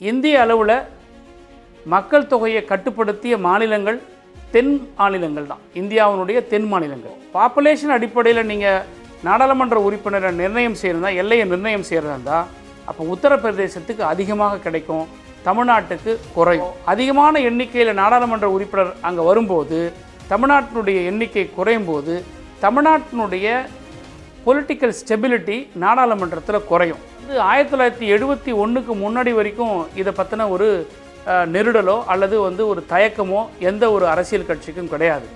இந்திய அளவில் மக்கள் தொகையை கட்டுப்படுத்திய மாநிலங்கள் தென் மாநிலங்கள் தான். இந்தியாவினுடைய தென் மாநிலங்கள். பாப்புலேஷன் அடிப்படையில் நீங்கள் நாடாளுமன்ற உறுப்பினரை நிர்ணயம் செய்கிறதா, எல்லையை நிர்ணயம் செய்கிறதா இருந்தால் அப்போ உத்தரப்பிரதேசத்துக்கு அதிகமாக கிடைக்கும், தமிழ்நாட்டுக்கு குறையும். அதிகமான எண்ணிக்கையில் நாடாளுமன்ற உறுப்பினர் அங்கே வரும்போது தமிழ்நாட்டினுடைய எண்ணிக்கை குறையும் போது தமிழ்நாட்டினுடைய பொலிட்டிக்கல் ஸ்டெபிலிட்டி நாடாளுமன்றத்தில் குறையும். இது 1971க்கு முன்னாடி வரைக்கும் இதை பற்றின ஒரு நெருடலோ அல்லது ஒரு தயக்கமோ எந்த ஒரு அரசியல் கட்சிக்கும் கிடையாது.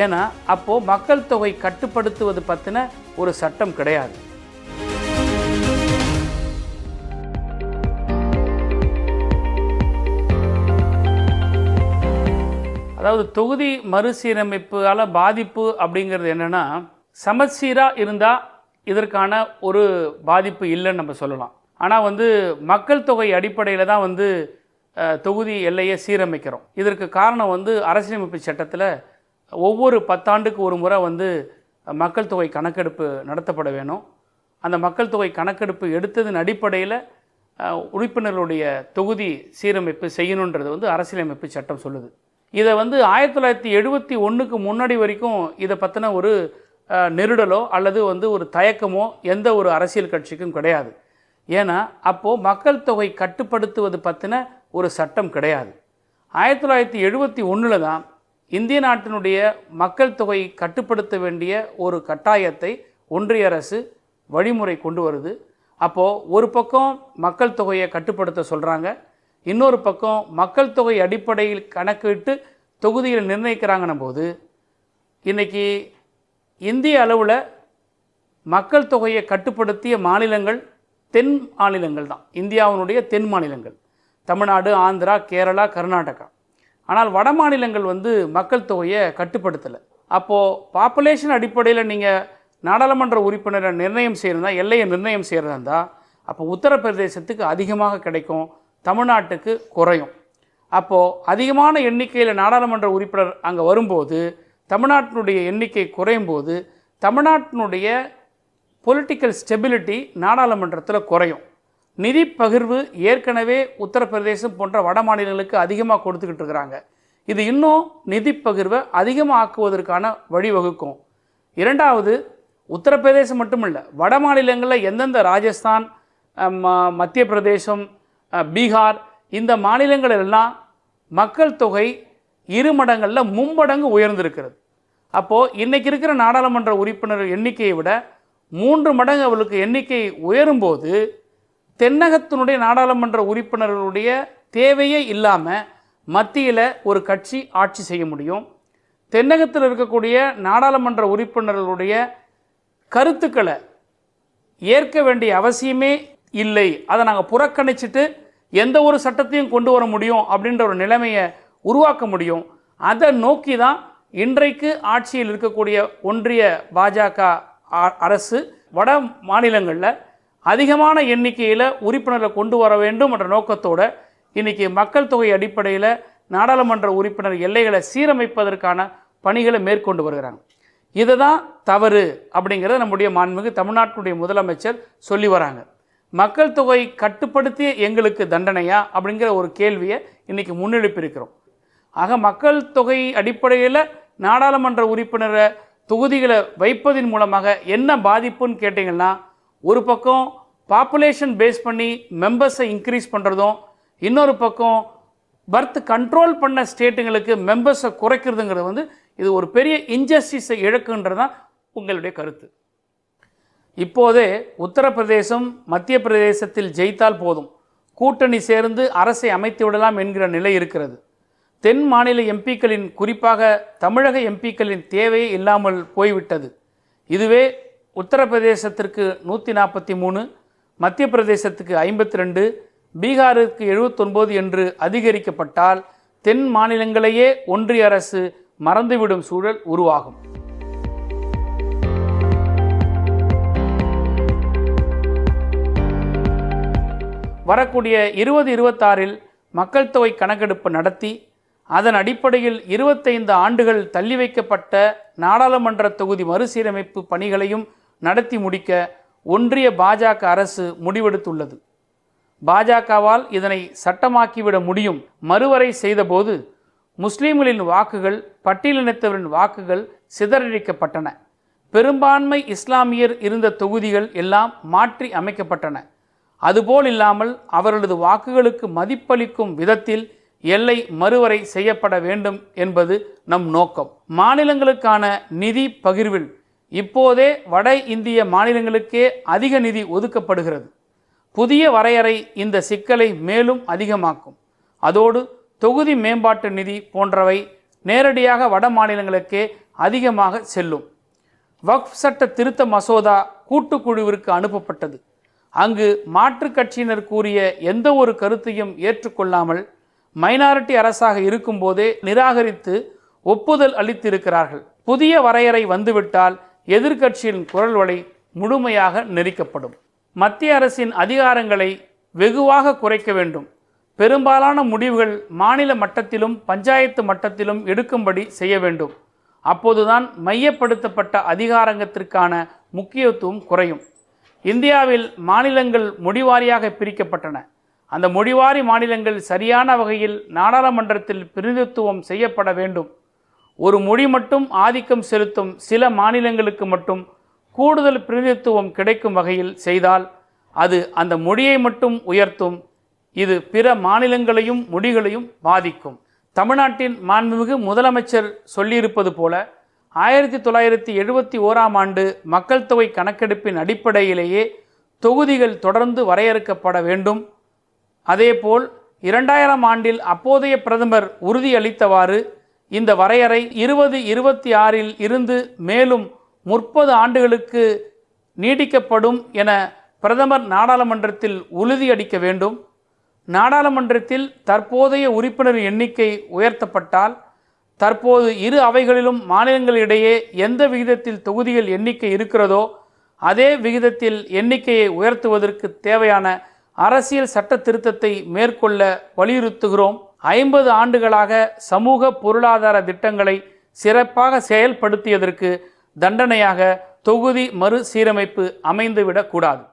ஏன்னா அப்போது மக்கள் தொகை கட்டுப்படுத்துவது பற்றின ஒரு சட்டம் கிடையாது. அதாவது தொகுதி மறுசீரமைப்பால் பாதிப்பு அப்படிங்கிறது என்னென்னா, சமச்சீராக இருந்தால் இதற்கான ஒரு பாதிப்பு இல்லைன்னு நம்ம சொல்லலாம். ஆனால் மக்கள் தொகை அடிப்படையில் தான் தொகுதி எல்லையை சீரமைக்கிறோம். இதற்கு காரணம் அரசியலமைப்பு சட்டத்தில் ஒவ்வொரு 10 ஆண்டுக்கு ஒரு முறை மக்கள் தொகை கணக்கெடுப்பு நடத்தப்பட வேணும். அந்த மக்கள் தொகை கணக்கெடுப்பு எடுத்ததன் அடிப்படையில் உறுப்பினர்களுடைய தொகுதி சீரமைப்பு செய்யணுன்றது அரசியலமைப்பு சட்டம் சொல்லுது. இதை 1971க்கு முன்னாடி வரைக்கும் இதை பற்றின ஒரு நெருடலோ அல்லது ஒரு தயக்கமோ எந்த ஒரு அரசியல் கட்சிக்கும் கிடையாது. ஏன்னா அப்போது மக்கள் தொகை கட்டுப்படுத்துவது பற்றின ஒரு சட்டம் கிடையாது. 1971 தான் இந்திய நாட்டினுடைய மக்கள் தொகை கட்டுப்படுத்த வேண்டிய ஒரு கட்டாயத்தை ஒன்றிய அரசு வழிமுறை கொண்டு வருது. அப்போது ஒரு பக்கம் மக்கள் தொகையை கட்டுப்படுத்த சொல்கிறாங்க, இன்னொரு பக்கம் மக்கள் தொகை அடிப்படையில் கணக்கிட்டு தொகுதியில் நிர்ணயிக்கிறாங்கன்னும் போது இன்றைக்கி இந்திய அளவில் மக்கள் தொகையை கட்டுப்படுத்திய மாநிலங்கள் தென் மாநிலங்கள் தான். இந்தியாவினுடைய தென் மாநிலங்கள் தமிழ்நாடு, ஆந்திரா, கேரளா, கர்நாடகா. ஆனால் வட மாநிலங்கள் மக்கள் தொகையை கட்டுப்படுத்தலை. அப்போது பாப்புலேஷன் அடிப்படையில் நீங்கள் நாடாளுமன்ற உறுப்பினரை நிர்ணயம் செய்கிறதா, எல்லையை நிர்ணயம் செய்கிறதா இருந்தால் அப்போ உத்தரப்பிரதேசத்துக்கு அதிகமாக கிடைக்கும், தமிழ்நாட்டுக்கு குறையும். அப்போது அதிகமான எண்ணிக்கையில் நாடாளுமன்ற உறுப்பினர் அங்கே வரும்போது தமிழ்நாட்டினுடைய எண்ணிக்கை குறையும் போது தமிழ்நாட்டினுடைய பொலிட்டிக்கல் ஸ்டெபிலிட்டி நாடாளுமன்றத்தில் குறையும். நிதி பகிர்வு ஏற்கனவே உத்தரப்பிரதேசம் போன்ற வட மாநிலங்களுக்கு அதிகமாக கொடுத்துக்கிட்டு இருக்கிறாங்க. இது இன்னும் நிதி பகிர்வை அதிகமாக ஆக்குவதற்கான வழிவகுக்கும். இரண்டாவது, உத்தரப்பிரதேசம் மட்டுமில்லை, வட மாநிலங்களில் எந்தெந்த ராஜஸ்தான், மத்திய பிரதேசம், பீகார் இந்த மாநிலங்களெல்லாம் மக்கள் தொகை 2 மடங்களில் 3 மடங்கு உயர்ந்திருக்கிறது. அப்போது இன்றைக்கி இருக்கிற நாடாளுமன்ற உறுப்பினர் எண்ணிக்கையை விட 3 மடங்கு அவளுக்கு எண்ணிக்கை உயரும்போது தென்னகத்தினுடைய நாடாளுமன்ற உறுப்பினர்களுடைய தேவையே இல்லாமல் மத்தியில் ஒரு கட்சி ஆட்சி செய்ய முடியும். தென்னகத்தில் இருக்கக்கூடிய நாடாளுமன்ற உறுப்பினர்களுடைய கருத்துக்களை ஏற்க வேண்டிய அவசியமே இல்லை, அதை நாங்கள் புறக்கணிச்சிட்டு எந்த ஒரு சட்டத்தையும் கொண்டு வர முடியும் அப்படின்ற ஒரு நிலைமையை உருவாக்க முடியும். அதை நோக்கி தான் இன்றைக்கு ஆட்சியில் இருக்கக்கூடிய ஒன்றிய பாஜக அரசு வட மாநிலங்களில் அதிகமான எண்ணிக்கையில் உறுப்பினரை கொண்டு வர வேண்டும் என்ற நோக்கத்தோடு இன்றைக்கி மக்கள் தொகை அடிப்படையில் நாடாளுமன்ற உறுப்பினர் எல்லைகளை சீரமைப்பதற்கான பணிகளை மேற்கொண்டு வருகிறாங்க. இதுதான் தவறு அப்படிங்கிறத நம்முடைய மாண்புமிகு தமிழ்நாட்டுடைய முதலமைச்சர் சொல்லி வராங்க. மக்கள் தொகை கட்டுப்படுத்தி எங்களுக்கு தண்டனையா அப்படிங்கிற ஒரு கேள்வியை இன்றைக்கி முன்னெடுப்பிருக்கிறோம். ஆக மக்கள் தொகை அடிப்படையில் நாடாளுமன்ற உறுப்பினரை தொகுதிகளை வைப்பதன் மூலமாக என்ன பாதிப்புன்னு கேட்டிங்கன்னா, ஒரு பக்கம் பாப்புலேஷன் பேஸ் பண்ணி மெம்பர்ஸை இன்க்ரீஸ் பண்ணுறதும், இன்னொரு பக்கம் பர்த் கண்ட்ரோல் பண்ண ஸ்டேட்டுங்களுக்கு மெம்பர்ஸை குறைக்கிறதுங்கிறது இது ஒரு பெரிய இன்ஜஸ்டிஸை இழக்குன்றது தான் உங்களுடைய கருத்து. இப்போதே உத்தரப்பிரதேசம் மத்திய பிரதேசத்தில் ஜெயித்தால் போதும், கூட்டணி சேர்ந்து அரசை அமைத்து விடலாம் என்கிற நிலை இருக்கிறது. தென் மாநில எம்பிக்களின், குறிப்பாக தமிழக எம்பிக்களின் தேவையே இல்லாமல் போய்விட்டது. இதுவே உத்தரப்பிரதேசத்திற்கு 143, மத்திய பிரதேசத்துக்கு 52, பீகாருக்கு 79 என்று அதிகரிக்கப்பட்டால் தென் மாநிலங்களையே ஒன்றிய அரசு மறந்துவிடும் சூழல் உருவாகும். வரக்கூடிய 2026 மக்கள் தொகை கணக்கெடுப்பு நடத்தி அதன் அடிப்படையில் 25 ஆண்டுகள் தள்ளி வைக்கப்பட்ட நாடாளுமன்ற தொகுதி மறுசீரமைப்பு பணிகளையும் நடத்தி முடிக்க ஒன்றிய பாஜக அரசு முடிவெடுத்துள்ளது. பாஜகவால் இதனை சட்டமாக்கிவிட முடியும். மறுவரை செய்தபோது முஸ்லிம்களின் வாக்குகள், பட்டியலினத்தவரின் வாக்குகள் சிதறடிக்கப்பட்டன. பெரும்பான்மை இஸ்லாமியர் இருந்த தொகுதிகள் எல்லாம் மாற்றி அமைக்கப்பட்டன. அதுபோல் இல்லாமல் அவர்களது வாக்குகளுக்கு மதிப்பளிக்கும் விதத்தில் எல்லை மறுவரை செய்யப்பட வேண்டும் என்பது நம் நோக்கம். மாநிலங்களுக்கான நிதி பகிர்வில் இப்போதே வட இந்திய மாநிலங்களுக்கே அதிக நிதி ஒதுக்கப்படுகிறது. புதிய வரையறை இந்த சிக்கலை மேலும் அதிகமாக்கும். அதோடு தொகுதி மேம்பாட்டு நிதி போன்றவை நேரடியாக வட மாநிலங்களுக்கே அதிகமாக செல்லும். வக்ஃப் சட்ட திருத்த மசோதா கூட்டுக்குழுவிற்கு அனுப்பப்பட்டது. அங்கு மாற்றுக் கட்சியினர் கூறிய எந்த ஒரு கருத்தையும் ஏற்றுக்கொள்ளாமல் மைனாரிட்டி அரசாக இருக்கும்போதே நிராகரித்து ஒப்புதல் அளித்திருக்கிறார்கள். புதிய வரையறை வந்துவிட்டால் எதிர்க்கட்சியின் குரல் வலை முழுமையாக நெரிக்கப்படும். மத்திய அரசின் அதிகாரங்களை வெகுவாக குறைக்க வேண்டும். பெரும்பாலான முடிவுகள் மாநில மட்டத்திலும் பஞ்சாயத்து மட்டத்திலும் எடுக்கும்படி செய்ய வேண்டும். அப்போதுதான் மையப்படுத்தப்பட்ட அதிகாரத்திற்கான முக்கியத்துவம் குறையும். இந்தியாவில் மாநிலங்கள் மொழிவாரியாக பிரிக்கப்பட்டன. அந்த மொழிவாரி மாநிலங்கள் சரியான வகையில் நாடாளுமன்றத்தில் பிரதிநிதித்துவம் செய்யப்பட வேண்டும். ஒரு மொழி மட்டும் ஆதிக்கம் செலுத்தும் சில மாநிலங்களுக்கு மட்டும் கூடுதல் பிரதிநிதித்துவம் கிடைக்கும் வகையில் செய்தால் அது அந்த மொழியை மட்டும் உயர்த்தும். இது பிற மாநிலங்களையும் மொழிகளையும் பாதிக்கும். தமிழ்நாட்டின் மாண்புமிகு முதலமைச்சர் சொல்லியிருப்பது போல 1971ஆம் ஆண்டு மக்கள் தொகை கணக்கெடுப்பின் அடிப்படையிலேயே தொகுதிகள் தொடர்ந்து வரையறுக்கப்பட வேண்டும். அதேபோல் 2000ஆம் ஆண்டில் அப்போதைய பிரதமர் உறுதியளித்தவாறு இந்த வரையறை 2026இல் இருந்து மேலும் 30 ஆண்டுகளுக்கு நீடிக்கப்படும் என பிரதமர் நாடாளுமன்றத்தில் உறுதியளிக்க வேண்டும். நாடாளுமன்றத்தில் தற்போதைய உறுப்பினர் எண்ணிக்கை உயர்த்தப்பட்டால் தற்போது இரு அவைகளிலும் மாநிலங்களிடையே எந்த விகிதத்தில் தொகுதிகள் எண்ணிக்கை இருக்கிறதோ அதே விகிதத்தில் எண்ணிக்கையை உயர்த்துவதற்கு தேவையான அரசியல் சட்ட திருத்தத்தை மேற்கொள்ள வலியுறுத்துகிறோம். 50 ஆண்டுகளாக சமூக பொருளாதார திட்டங்களை சிறப்பாக செயல்படுத்தியதற்கு தண்டனையாக தொகுதி மறுசீரமைப்பு அமைந்துவிடக்கூடாது.